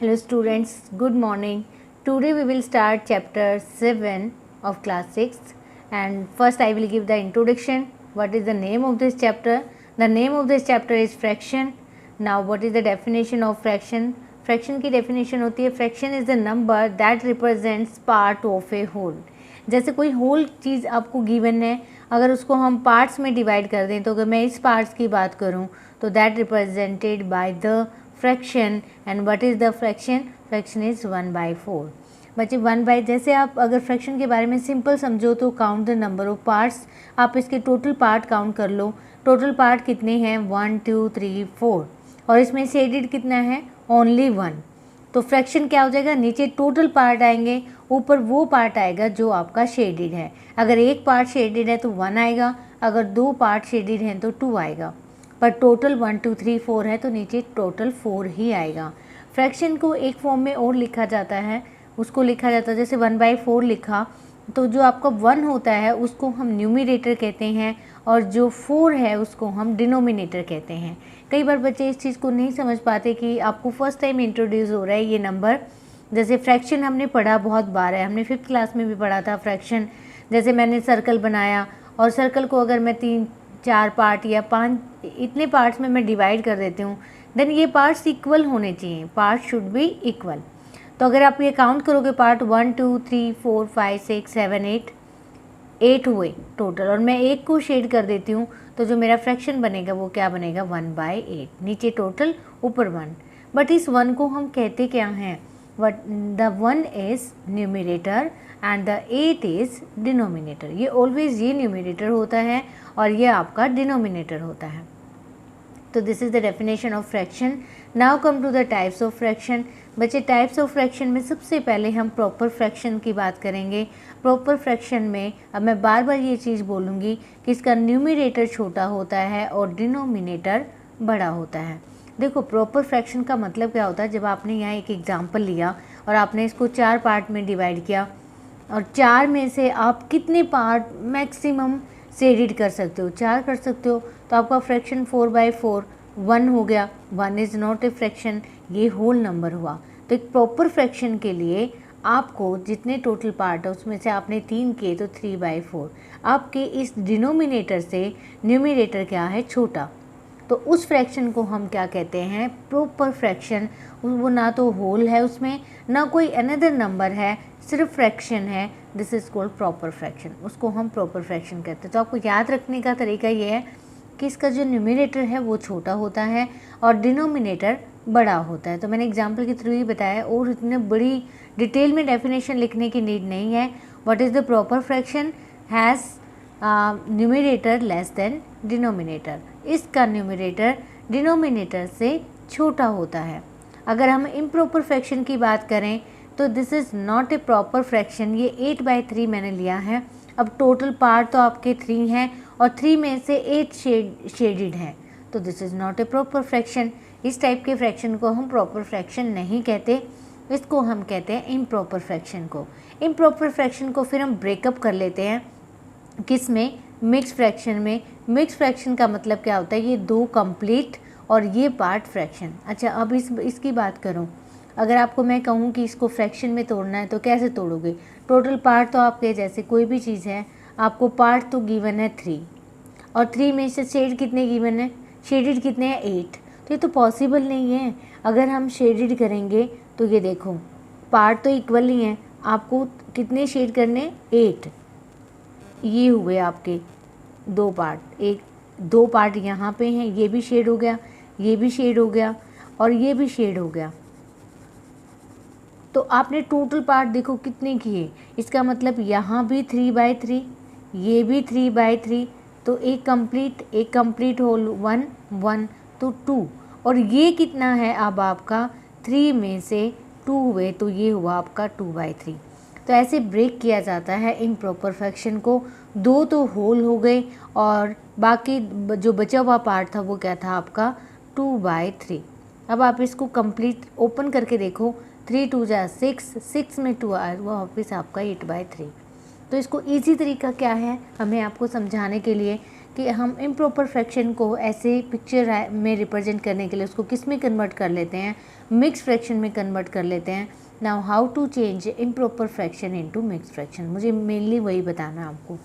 Hello students, good morning. Today we will start chapter 7 of class 6 and first I will give the introduction. What is the name of this chapter? The name of this chapter is fraction. Now what is the definition of fraction? Fraction की definition होती है fraction is the number that represents part of a whole. जैसे कोई whole चीज़ आपको given है, अगर उसको हम पार्ट्स में डिवाइड कर दें तो अगर मैं इस पार्ट्स की बात करूं तो that represented by the fraction. And what is the fraction? Fraction is 1/4. बच्चे 1/, जैसे आप अगर फ्रैक्शन के बारे में सिंपल समझो तो count the number of parts. आप इसके टोटल पार्ट काउंट कर लो. टोटल पार्ट कितने हैं? 1 2 3 4 और इसमें शेडेड कितना है? ओनली 1. तो फ्रैक्शन क्या हो जाएगा? नीचे टोटल पार्ट आएंगे, ऊपर वो पार्ट आएगा जो आपका शेडेड है. अगर एक पार्ट शेडेड है तो 1 आएगा, अगर दो पार्ट शेडेड हैं तो 2 आएगा, पर टोटल 1 2 3 4 है तो नीचे टोटल 4 ही आएगा. फ्रैक्शन को एक फॉर्म में और लिखा जाता है, उसको लिखा जाता है जैसे 1/4 लिखा तो जो आपका 1 होता है उसको हम न्यूमरेटर कहते हैं और जो 4 है उसको हम डिनोमिनेटर कहते हैं. कई बार बच्चे इस चीज़ को नहीं समझ पाते कि आपको फर्स्ट टाइम इंट्रोड्यूस हो रहा है ये नंबर. जैसे फ्रैक्शन हमने पढ़ा बहुत बार है, हमने 5th क्लास में भी पढ़ा था फ्रैक्शन. जैसे मैंने सर्कल बनाया और सर्कल को अगर मैं 3 4 पार्ट या 5 इतने पार्ट्स में मैं डिवाइड कर देती हूँ, देन ये पार्ट्स इक्वल होने चाहिए. Part should be equal. तो अगर आप ये काउंट करोगे पार्ट 1 2 3 4 5 6 7 8 हुए टोटल और मैं एक को शेड कर देती हूँ तो जो मेरा फ्रैक्शन बनेगा वो क्या बनेगा? 1/8. नीचे टोटल, ऊपर 1. बट इस 1 को हम कहते क्या हैं? The 1 is numerator and the 8 is denominator. ये ऑलवेज ये न्यूमरेटर होता है और ये आपका डिनोमिनेटर होता है. तो this is the definition of fraction. Now come to the types of fraction. बच्चे टाइप्स ऑफ फ्रैक्शन में सबसे पहले हम प्रॉपर फ्रैक्शन की बात करेंगे. प्रॉपर फ्रैक्शन में अब मैं बार बार ये चीज़ बोलूँगी कि इसका न्यूमरेटर छोटा होता है और डिनोमिनेटर बड़ा होता है. देखो प्रॉपर फ्रैक्शन का मतलब क्या होता है? जब आपने यहाँ एक एग्जाम्पल लिया और आपने इसको 4 पार्ट में डिवाइड किया और 4 में से आप कितने पार्ट मैक्सिमम शेडेड कर सकते हो? 4 कर सकते हो, तो आपका फ्रैक्शन 4/4 1 हो गया. 1 इज़ नॉट ए फ्रैक्शन, ये होल नंबर हुआ. तो एक प्रॉपर फ्रैक्शन के लिए आपको जितने टोटल पार्ट है उसमें से आपने 3 किए तो 3/4. आपके इस डिनोमिनेटर से न्यूमरेटर क्या है? छोटा. तो उस फ्रैक्शन को हम क्या कहते हैं? Proper fraction. वो ना तो होल है उसमें, ना कोई अनदर नंबर है, सिर्फ फ्रैक्शन है. This is called proper fraction. उसको हम प्रॉपर फ्रैक्शन कहते हैं. तो आपको याद रखने का तरीका ये है कि इसका जो न्यूमरेटर है वो छोटा होता है और डिनोमिनेटर बड़ा होता है. तो मैंने एग्जाम्पल के थ्रू ही बताया और इतने बड़ी डिटेल में डेफिनेशन लिखने की नीड नहीं है. What is the proper fraction? Has numerator less than denominator. इसका न्यूमरेटर डिनोमिनेटर से छोटा होता है. अगर हम इम्प्रॉपर फ्रैक्शन की बात करें तो this is not a proper fraction. ये 8/3 मैंने लिया है. अब टोटल पार्ट तो आपके 3 हैं और 3 में से 8 शेडेड है, तो this is not a proper fraction. इस टाइप के फ्रैक्शन को हम प्रॉपर फ्रैक्शन नहीं कहते, इसको हम कहते हैं इम्प्रॉपर फ्रैक्शन को. इम्प्रॉपर फ्रैक्शन को फिर हम ब्रेकअप कर लेते हैं. किस में? मिक्स फ्रैक्शन में. मिक्स फ्रैक्शन का मतलब क्या होता है? ये 2 कंप्लीट और ये पार्ट फ्रैक्शन. अच्छा अब इसकी बात करूँ, अगर आपको मैं कहूँ कि इसको फ्रैक्शन में तोड़ना है तो कैसे तोड़ोगे? टोटल पार्ट तो आपके जैसे कोई भी चीज़ है, आपको पार्ट तो गिवन है 3 और 3 में से शेड कितने गिवन है? शेडेड कितने हैं? 8. तो ये तो पॉसिबल नहीं है. अगर हम शेडेड करेंगे तो ये देखो पार्ट तो इक्वल ही हैं, आपको कितने शेड करने? 8. ये हुए आपके 2 पार्ट. 2 पार्ट यहाँ पे हैं, ये भी शेड हो गया, ये भी शेड हो गया और ये भी शेड हो गया. तो आपने टोटल पार्ट देखो कितने किए. इसका मतलब यहाँ भी 3/3, ये भी 3/3. तो एक कंप्लीट होल 1 1 तो 2 और ये कितना है? अब आपका 3 में से 2 हुए तो ये हुआ आपका 2/3. तो ऐसे ब्रेक किया जाता है इम्प्रॉपर फ्रैक्शन को. 2 तो होल हो गए और बाकी जो बचा हुआ पार्ट था वो क्या था आपका? 2/3. अब आप इसको कंप्लीट ओपन करके देखो. 3 2 जा 6, 6 में 2 आया वो वापस आपका 8/3. तो इसको ईजी तरीका क्या है हमें आपको समझाने के लिए कि हम इम्प्रॉपर फ्रैक्शन को ऐसे पिक्चर में रिप्रेजेंट करने के लिए उसको किस में कन्वर्ट कर लेते हैं, मिक्स फ्रैक्शन में कन्वर्ट कर लेते हैं। Now how to change improper fraction into mix fraction, मुझे मेनली वही बताना है आपको।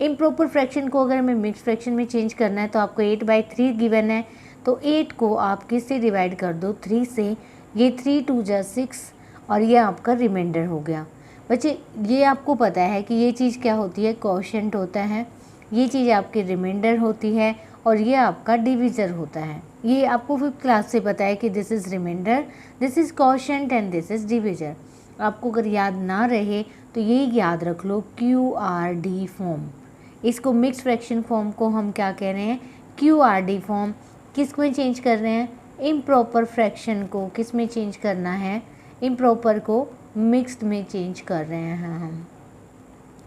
इम्प्रॉपर फ्रैक्शन को अगर हमें मिक्स फ्रैक्शन में चेंज करना है तो आपको 8/3 गिवन है, तो 8 को आप किससे डिवाइड कर दो, 3 से। ये 3 2 जा 6 और ये आपका रिमाइंडर हो गया। बच्चे ये आपको पता है कि ये चीज़ क्या होती है, क्वोशिएंट होता है, ये चीज़ आपकी रिमाइंडर होती है और ये आपका डिविज़र होता है। ये आपको 5th क्लास से पता है कि this is remainder, this is quotient and this is divisor. आपको अगर याद ना रहे तो ये याद रख लो, QRD फॉर्म। इसको मिक्स फ्रैक्शन फॉर्म को हम क्या कह रहे हैं, QRD फॉर्म। किस में चेंज कर रहे हैं, इम्प्रॉपर फ्रैक्शन को किस में चेंज करना है, इम्प्रॉपर को मिक्स्ड में चेंज कर रहे हैं हम।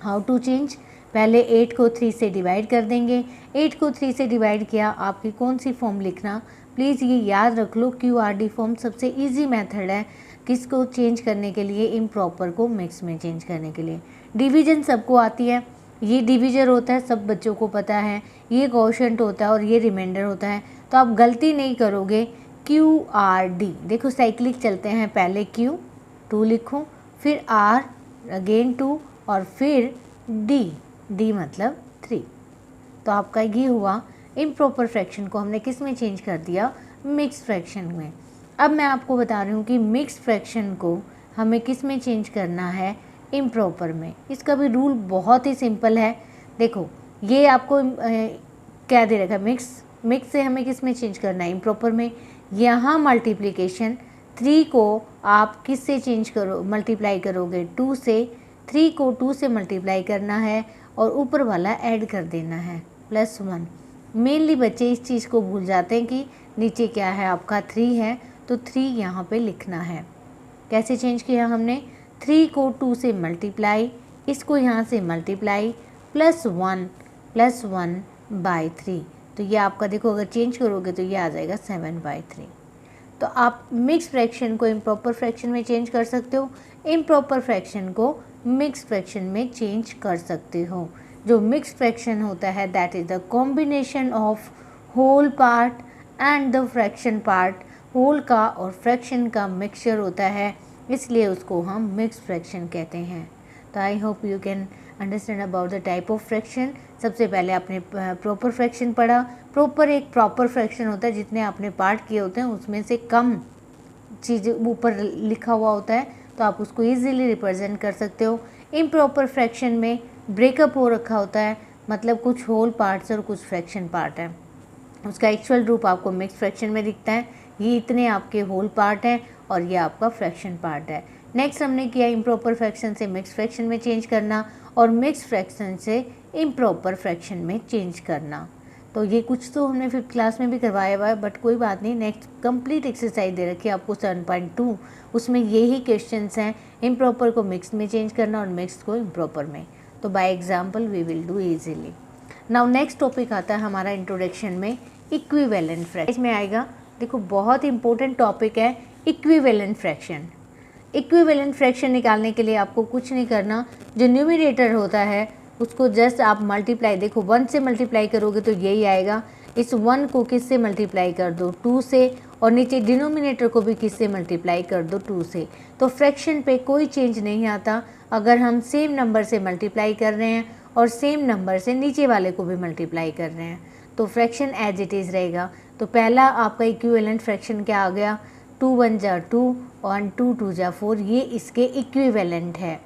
हाउ टू चेंज, पहले 8 को 3 से डिवाइड कर देंगे। 8 को 3 से डिवाइड किया, आपकी कौन सी फॉर्म लिखना, प्लीज़ ये याद रख लो, QRD फॉर्म सबसे इजी मेथड है किसको चेंज करने के लिए, इम्प्रॉपर को मिक्स में चेंज करने के लिए। डिवीजन सबको आती है, ये डिविजर होता है, सब बच्चों को पता है, ये क्वोशिएंट होता है और ये रिमाइंडर होता है। तो आप गलती नहीं करोगे, QRD। देखो साइक्लिक चलते हैं, पहले Q 2 लिखो, फिर R अगेन 2 और फिर D मतलब 3। तो आपका ये हुआ, इम्प्रॉपर फ्रैक्शन को हमने किस में चेंज कर दिया, मिक्स फ्रैक्शन में। अब मैं आपको बता रही हूँ कि मिक्स फ्रैक्शन को हमें किस में चेंज करना है, इम्प्रॉपर में। इसका भी रूल बहुत ही सिंपल है। देखो ये आपको क्या दे रखा है, मिक्स से हमें किस में चेंज करना है, इम्प्रॉपर में। यहाँ मल्टीप्लिकेशन 3 को आप किस से चेंज करो, मल्टीप्लाई करोगे 2 से। 3 को 2 से मल्टीप्लाई करना है और ऊपर वाला ऐड कर देना है +1। मेनली बच्चे इस चीज़ को भूल जाते हैं कि नीचे क्या है आपका 3 है, तो 3 यहाँ पे लिखना है। कैसे चेंज किया हमने, 3 को 2 से मल्टीप्लाई, इसको यहाँ से मल्टीप्लाई +1/3। तो ये आपका देखो अगर चेंज करोगे तो ये आ जाएगा 7/3। तो आप मिक्स फ्रैक्शन को इम्प्रॉपर फ्रैक्शन में चेंज कर सकते हो, इम्प्रॉपर फ्रैक्शन को मिक्स फ्रैक्शन में चेंज कर सकते हो। जो मिक्स फ्रैक्शन होता है that is the combination of whole part and the fraction part. Whole का और फ्रैक्शन का मिक्सचर होता है, इसलिए उसको हम मिक्स फ्रैक्शन कहते हैं। तो I hope you can understand about the type of fraction. सबसे पहले आपने प्रॉपर फ्रैक्शन पढ़ा। प्रॉपर एक प्रॉपर फ्रैक्शन होता है, जितने आपने पार्ट किए होते हैं उसमें से कम चीज़ ऊपर लिखा हुआ होता है, तो आप उसको ईजिली रिप्रेजेंट कर सकते हो। इम्प्रॉपर फ्रैक्शन में ब्रेकअप हो रखा होता है, मतलब कुछ होल पार्ट्स और कुछ फ्रैक्शन पार्ट है। उसका एक्चुअल रूप आपको मिक्स फ्रैक्शन में दिखता है। ये इतने आपके होल पार्ट हैं और ये आपका फ्रैक्शन पार्ट है। नेक्स्ट हमने किया इम्प्रॉपर फ्रैक्शन से मिक्स फ्रैक्शन में चेंज करना और मिक्स फ्रैक्शन से इम्प्रॉपर फ्रैक्शन में चेंज करना। तो ये कुछ तो हमने 5th क्लास में भी करवाया हुआ है, बट कोई बात नहीं। नेक्स्ट कंप्लीट एक्सरसाइज दे रखी है आपको 7.2, उसमें यही क्वेश्चंस हैं, इम्प्रॉपर को मिक्स में चेंज करना और मिक्स को इम्प्रॉपर में। तो by example we will do easily. Now next topic आता है हमारा इंट्रोडक्शन में, इक्विवेलेंट फ्रैक्शन में आएगा। देखो बहुत इंपॉर्टेंट टॉपिक है इक्विवेलेंट फ्रैक्शन। इक्विवेलेंट फ्रैक्शन निकालने के लिए आपको कुछ नहीं करना, जो न्यूमरेटर होता है उसको जस्ट आप मल्टीप्लाई, देखो 1 से मल्टीप्लाई करोगे तो यही आएगा। इस 1 को किस से मल्टीप्लाई कर दो, 2 से, और नीचे डिनोमिनेटर को भी किस से मल्टीप्लाई कर दो, 2 से। तो फ्रैक्शन पे कोई चेंज नहीं आता अगर हम सेम नंबर से मल्टीप्लाई कर रहे हैं और सेम नंबर से नीचे वाले को भी मल्टीप्लाई कर रहे हैं, तो फ्रैक्शन एज इट इज़ रहेगा। तो पहला आपका इक्विवेलेंट फ्रैक्शन क्या आ गया, 2 1 जा 2 और 2 2 जा 4, ये इसके इक्विवेलेंट है।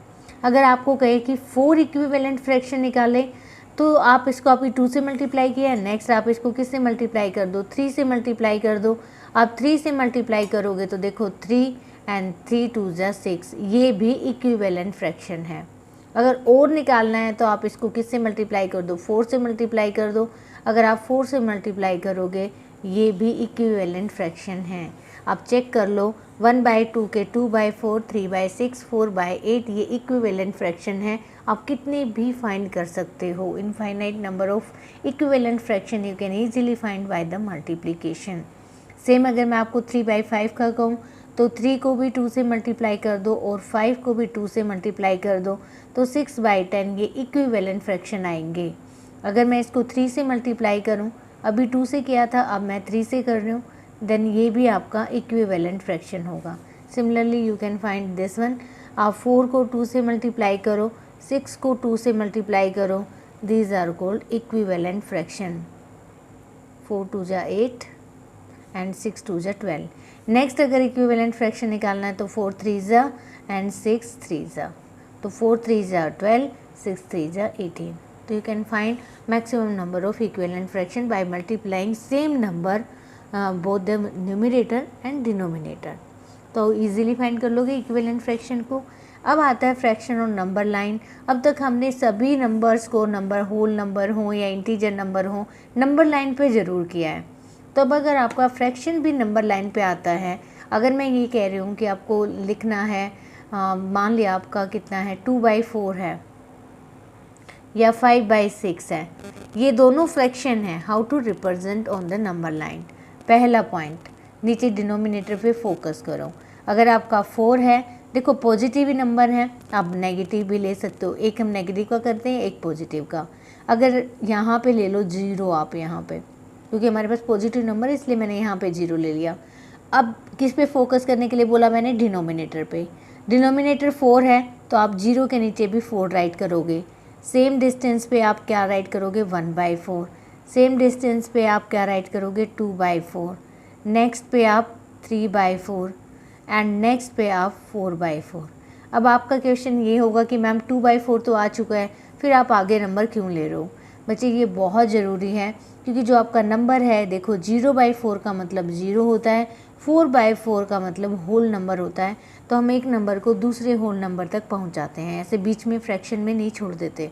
अगर आपको कहे कि 4 इक्विवेलेंट फ्रैक्शन निकालें तो आप इसको अभी 2 से मल्टीप्लाई किया है, नेक्स्ट आप इसको किस से मल्टीप्लाई कर दो, 3 से मल्टीप्लाई कर दो। आप 3 से मल्टीप्लाई करोगे तो देखो 3 एंड 3 2 जा 6, ये भी इक्विवेलेंट फ्रैक्शन है। अगर और निकालना है तो आप इसको किस से मल्टीप्लाई कर दो, 4 से मल्टीप्लाई कर दो। अगर आप 4 से मल्टीप्लाई करोगे ये भी इक्विवेलेंट फ्रैक्शन है। आप चेक कर लो, 1/2 के 2/4, 3/6, 4/8, ये इक्विवेलेंट फ्रैक्शन है। आप कितने भी फाइंड कर सकते हो, infinite number of equivalent fraction you can easily find by the multiplication. Same अगर मैं आपको 3/5 का कहूँ तो 3 को भी 2 से मल्टीप्लाई कर दो और 5 को भी 2 से मल्टीप्लाई कर दो, तो 6/10 ये इक्विवेलेंट फ्रैक्शन आएंगे। अगर मैं इसको 3 से मल्टीप्लाई करूँ, अभी 2 से किया था, अब मैं 3 से कर रही हूँ, देन ये भी आपका इक्विवेलेंट फ्रैक्शन होगा। Similarly you can find this one. आप 4 को 2 से मल्टीप्लाई करो, 6 को 2 से मल्टीप्लाई करो, these are called equivalent fraction. 4 2 जा 8 एंड 6 2 जा 12। नेक्स्ट अगर इक्विवेलेंट फ्रैक्शन निकालना है तो 4 3 जा एंड 6 3 जा, तो 4 3 जा 12, 6 3 जा 18। तो you can find maximum number of equivalent fraction by multiplying same number both the numerator and denominator. तो इजीली फाइंड कर लोगे इक्विवेलेंट फ्रैक्शन को। अब आता है फ्रैक्शन और नंबर लाइन। अब तक हमने सभी नंबर्स को, नंबर होल नंबर हो या इंटीजर नंबर हो, नंबर लाइन पे ज़रूर किया है। तो अब अगर आपका फ्रैक्शन भी नंबर लाइन पे आता है, अगर मैं ये कह रही हूँ कि आपको लिखना है, मान लिया आपका कितना है 2/4 है या 5/6 है, ये दोनों फ्रैक्शन है, how to represent on the number line. पहला पॉइंट, नीचे डिनोमिनेटर पे फोकस करो। अगर आपका 4 है, देखो पॉजिटिव ही नंबर है, आप नेगेटिव भी ले सकते हो, एक हम नेगेटिव का करते हैं, एक पॉजिटिव का। अगर यहाँ पे ले लो 0 आप यहाँ पे, क्योंकि हमारे पास पॉजिटिव नंबर है इसलिए मैंने यहाँ पे 0 ले लिया। अब किस पे फोकस करने के लिए बोला मैंने, डिनोमिनेटर पे। डिनोमिनेटर 4 है तो आप 0 के नीचे भी 4 राइट करोगे। सेम डिस्टेंस पे आप क्या राइट करोगे, 1/4। सेम डिस्टेंस पे आप क्या राइट करोगे, 2/4। नेक्स्ट पे आप 3/4 एंड नेक्स्ट पे आप 4/4। अब आपका क्वेश्चन ये होगा कि मैम 2/4 तो आ चुका है, फिर आप आगे नंबर क्यों ले रहे हो। बच्चे ये बहुत ज़रूरी है, क्योंकि जो आपका नंबर है, देखो 0/4 का मतलब 0 होता है, 4/4 का मतलब होल नंबर होता है। तो हम एक नंबर को दूसरे होल नंबर तक पहुंचाते हैं, ऐसे बीच में फ्रैक्शन में नहीं छोड़ देते।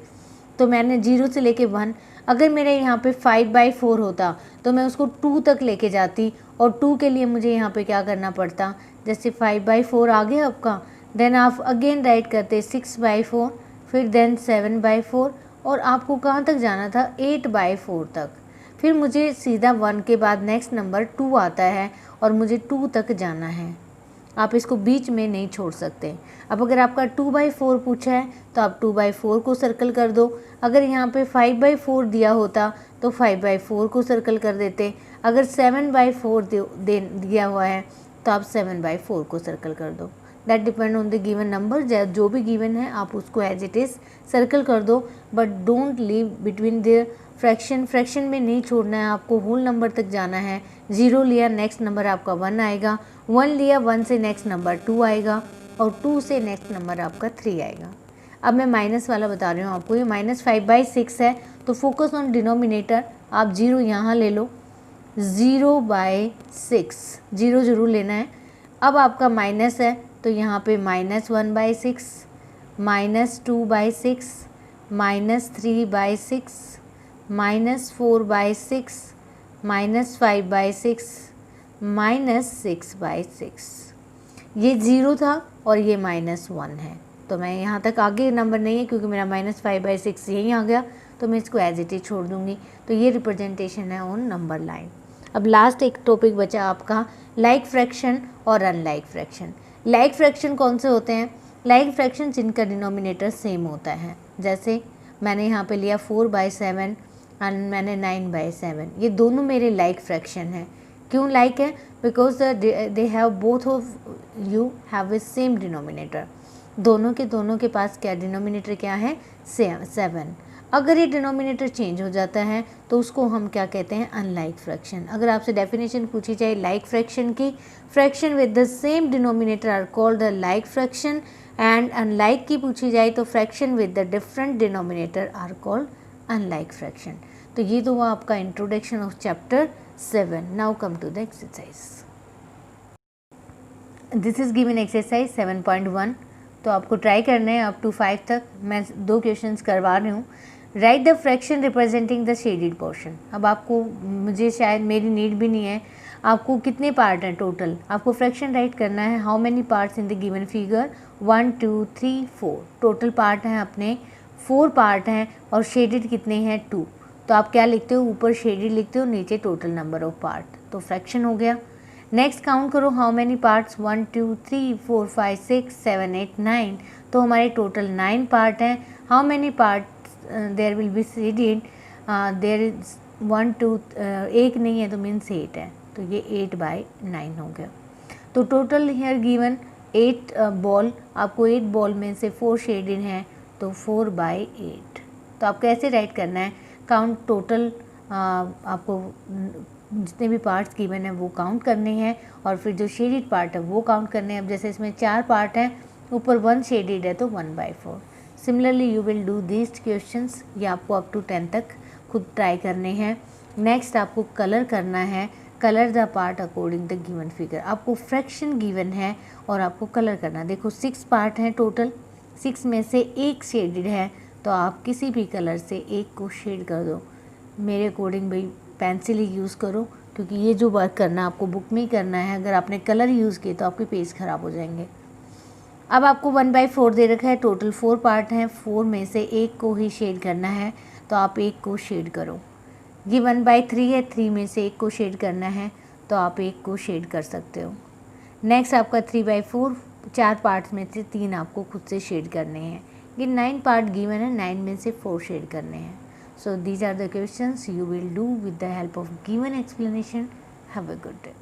तो मैंने 0 से लेके 1, अगर मेरे यहाँ पे 5/4 होता तो मैं उसको 2 तक लेके जाती, और 2 के लिए मुझे यहाँ पे क्या करना पड़ता, जैसे 5/4 आ गया आपका, देन आप अगेन राइट करते 6/4, फिर देन 7/4, और आपको कहाँ तक जाना था, 8/4 तक। फिर मुझे सीधा 1 के बाद नेक्स्ट नंबर 2 आता है और मुझे 2 तक जाना है। आप इसको बीच में नहीं छोड़ सकते। अब अगर आपका 2/4 पूछा है तो आप 2/4 को सर्कल कर दो। अगर यहाँ पे 5/4 दिया होता तो 5/4 को सर्कल कर देते। अगर 7/4 दिया हुआ है तो आप 7/4 को सर्कल कर दो। That depend on the given number, जो भी गिवन है आप उसको एज इट इज़ सर्कल कर दो, but don't leave between the fraction में नहीं छोड़ना है, आपको होल नंबर तक जाना है। 0 लिया, नेक्स्ट नंबर आपका 1 आएगा, 1 लिया, 1 से नेक्स्ट नंबर 2 आएगा, और 2 से नेक्स्ट नंबर आपका 3 आएगा। अब मैं माइनस वाला बता रही हूँ आपको, ये -5/6 है, तो फोकस ऑन डिनोमिनेटर। आप 0 यहाँ ले लो, 0/6, 0 जरूर लेना है। अब आपका माइनस है तो यहाँ पे -1/6, -2/6, -3/6, -4/6, -5/6, -6/6। ये 0 था और ये -1 है, तो मैं यहाँ तक आगे नंबर नहीं है क्योंकि मेरा -5/6 यहीं आ गया, तो मैं इसको एज इट इज छोड़ दूँगी। तो ये रिप्रेजेंटेशन है ऑन नंबर लाइन। अब लास्ट एक टॉपिक बचा आपका, लाइक फ्रैक्शन और अनलाइक फ्रैक्शन। लाइक फ्रैक्शन कौन से होते हैं, लाइक फ्रैक्शन जिनका डिनोमिनेटर सेम होता है। जैसे मैंने यहाँ पे लिया 4/7 एंड मैंने 9/7, ये दोनों मेरे लाइक फ्रैक्शन हैं। क्यों लाइक है, because they have both of you have a same denominator. दोनों के पास क्या डिनोमिनेटर क्या है, 7। अगर ये डिनोमिनेटर चेंज हो जाता है तो उसको हम क्या कहते हैं, अनलाइक फ्रैक्शन। अगर आपसे डेफिनेशन पूछी जाए लाइक फ्रैक्शन की, fraction with the same denominator are called the like fraction, and unlike की पूछी जाए तो fraction with the different denominator are called unlike fraction. तो ये तो हुआ आपका introduction of chapter 7। Now come to the exercise. This is given exercise 7.1। तो आपको ट्राई करना है अप टू 5 तक। मैं 2 क्वेश्चंस करवा रही हूँ। Right the fraction representing the shaded portion. अब आपको, मुझे शायद मेरी नीड भी नहीं है, आपको कितने पार्ट हैं टोटल, आपको फ्रैक्शन राइट करना है। How many parts in the given figure, 1 2 3 4। Total part हैं अपने 4 पार्ट हैं, और शेडेड कितने हैं, 2। तो आप क्या लिखते हो, ऊपर शेडेड लिखते हो, नीचे टोटल नंबर ऑफ पार्ट, तो फ्रैक्शन हो गया। नेक्स्ट काउंट करो, हाउ मेनी पार्ट्स, 1 2 3 4 5 6 7 8 9। तो हमारे टोटल 9 पार्ट हैं। How many part there will be shaded, there is 1 2 एक नहीं है तो मीन्स 8 है, तो ये 8/9 हो गया। तो टोटल हेयर गिवन 8 बॉल, आपको 8 बॉल में से 4 शेडेड हैं तो 4/8। तो आपको ऐसे राइट करना है, काउंट टोटल, आपको जितने भी पार्ट्स गिवन है वो काउंट करने हैं और फिर जो शेडेड पार्ट है वो काउंट करने हैं। अब जैसे इसमें 4 पार्ट हैं, ऊपर 1 शेडेड है तो 1/4। Similarly you will do this questions, ये आपको अप टू 10 तक खुद ट्राई करने हैं। नेक्स्ट आपको कलर करना है, colour the part according the given figure. आपको फ्रैक्शन गिवन है और आपको कलर करना है। देखो 6 पार्ट हैं टोटल, 6 में से एक शेडेड है तो आप किसी भी कलर से एक को शेड कर दो। मेरे अकॉर्डिंग भाई पेंसिल ही यूज़ करो, क्योंकि ये जो वर्क करना है आपको बुक में ही करना है। अगर आपने कलर यूज़ किए तो आपके पेज ख़राब हो जाएंगे। अब आपको 1/4 दे रखा है, टोटल 4 पार्ट हैं, 4 में से एक को ही शेड करना है तो आप एक को शेड करो। ये 1/3 है, 3 में से एक को शेड करना है तो आप एक को शेड कर सकते हो। नेक्स्ट आपका 3/4, 4 पार्ट्स में से 3 आपको खुद से शेड करने हैं। ये 9 पार्ट गिवन है, 9 में से 4 शेड करने हैं। So these are the questions you will do with the help of given explanation. Have a good day.